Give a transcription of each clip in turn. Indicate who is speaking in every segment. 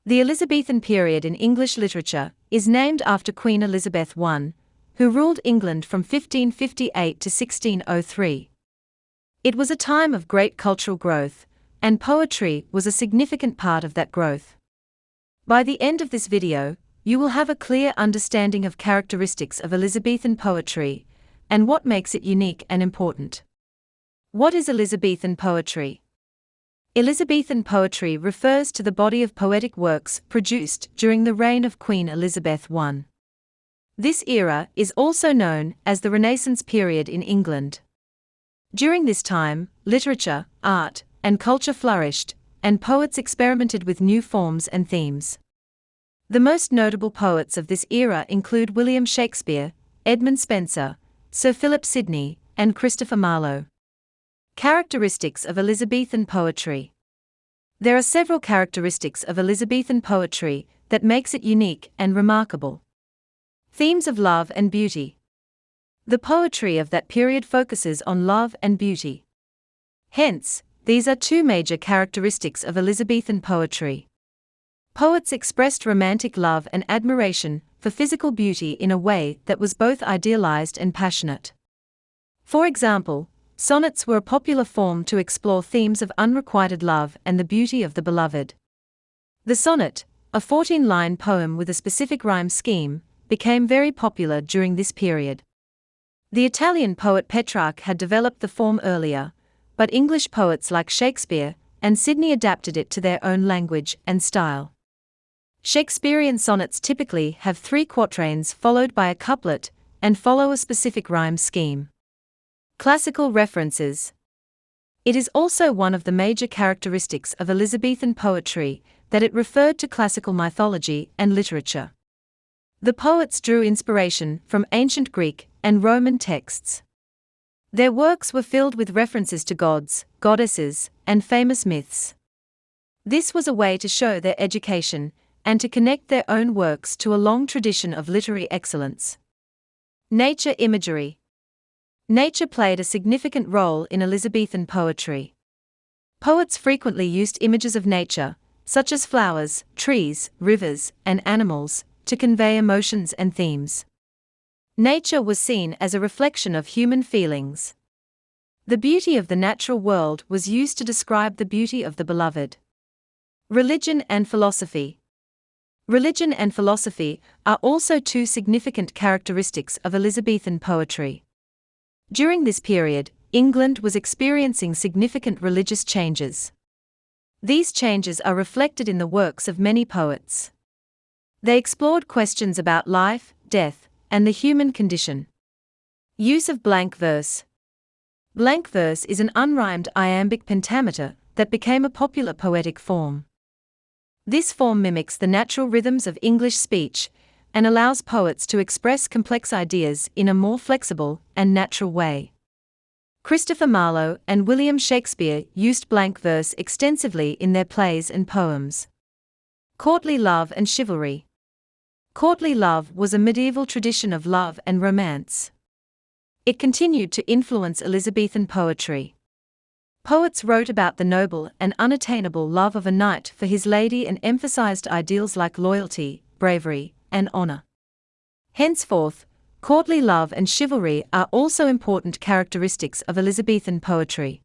Speaker 1: The Elizabethan period in English literature is named after Queen Elizabeth I, who ruled England from 1558 to 1603. It was a time of great cultural growth, and poetry was a significant part of that growth. By the end of this video, you will have a clear understanding of characteristics of Elizabethan poetry and what makes it unique and important. What is Elizabethan poetry? Elizabethan poetry refers to the body of poetic works produced during the reign of Queen Elizabeth I. This era is also known as the Renaissance period in England. During this time, literature, art, and culture flourished, and poets experimented with new forms and themes. The most notable poets of this era include William Shakespeare, Edmund Spenser, Sir Philip Sidney, and Christopher Marlowe. Characteristics of Elizabethan poetry. There are several characteristics of Elizabethan poetry that makes it unique and remarkable. Themes of love and beauty. The poetry of that period focuses on love and beauty. Hence, these are two major characteristics of Elizabethan poetry. Poets expressed romantic love and admiration for physical beauty in a way that was both idealized and passionate. For example, sonnets were a popular form to explore themes of unrequited love and the beauty of the beloved. The sonnet, a 14-line poem with a specific rhyme scheme, became very popular during this period. The Italian poet Petrarch had developed the form earlier, but English poets like Shakespeare and Sidney adapted it to their own language and style. Shakespearean sonnets typically have 3 quatrains followed by a couplet and follow a specific rhyme scheme. Classical references. It is also one of the major characteristics of Elizabethan poetry that it referred to classical mythology and literature. The poets drew inspiration from ancient Greek and Roman texts. Their works were filled with references to gods, goddesses, and famous myths. This was a way to show their education and to connect their own works to a long tradition of literary excellence. Nature imagery. Nature played a significant role in Elizabethan poetry. Poets frequently used images of nature, such as flowers, trees, rivers, and animals, to convey emotions and themes. Nature was seen as a reflection of human feelings. The beauty of the natural world was used to describe the beauty of the beloved. Religion and philosophy. Religion and philosophy are also two significant characteristics of Elizabethan poetry. During this period, England was experiencing significant religious changes. These changes are reflected in the works of many poets. They explored questions about life, death, and the human condition. Use of blank verse. Blank verse is an unrhymed iambic pentameter that became a popular poetic form. This form mimics the natural rhythms of English speech and allows poets to express complex ideas in a more flexible and natural way. Christopher Marlowe and William Shakespeare used blank verse extensively in their plays and poems. Courtly love and chivalry. Courtly love was a medieval tradition of love and romance. It continued to influence Elizabethan poetry. Poets wrote about the noble and unattainable love of a knight for his lady and emphasized ideals like loyalty, bravery, and honor. Henceforth, courtly love and chivalry are also important characteristics of Elizabethan poetry.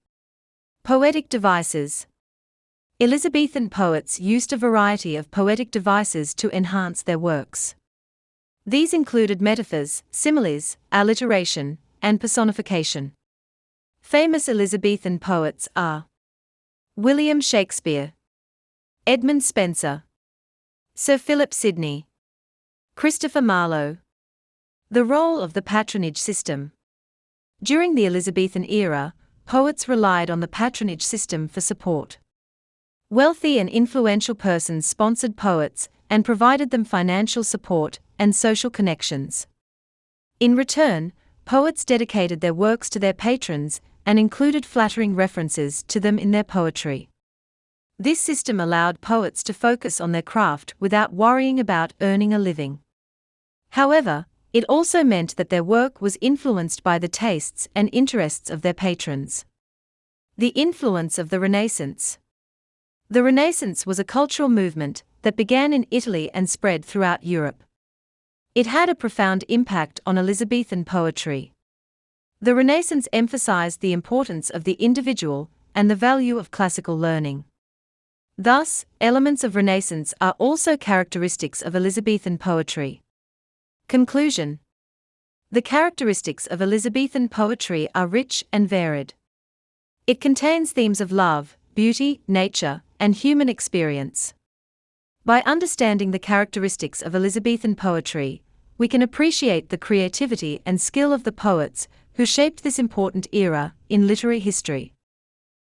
Speaker 1: Poetic devices. Elizabethan poets used a variety of poetic devices to enhance their works. These included metaphors, similes, alliteration, and personification. Famous Elizabethan poets are William Shakespeare, Edmund Spenser, Sir Philip Sidney, Christopher Marlowe. The role of the patronage system. During the Elizabethan era, poets relied on the patronage system for support. Wealthy and influential persons sponsored poets and provided them financial support and social connections. In return, poets dedicated their works to their patrons and included flattering references to them in their poetry. This system allowed poets to focus on their craft without worrying about earning a living. However, it also meant that their work was influenced by the tastes and interests of their patrons. The influence of the Renaissance. The Renaissance was a cultural movement that began in Italy and spread throughout Europe. It had a profound impact on Elizabethan poetry. The Renaissance emphasized the importance of the individual and the value of classical learning. Thus, elements of Renaissance are also characteristics of Elizabethan poetry. Conclusion. The characteristics of Elizabethan poetry are rich and varied. It contains themes of love, beauty, nature, and human experience. By understanding the characteristics of Elizabethan poetry, we can appreciate the creativity and skill of the poets who shaped this important era in literary history.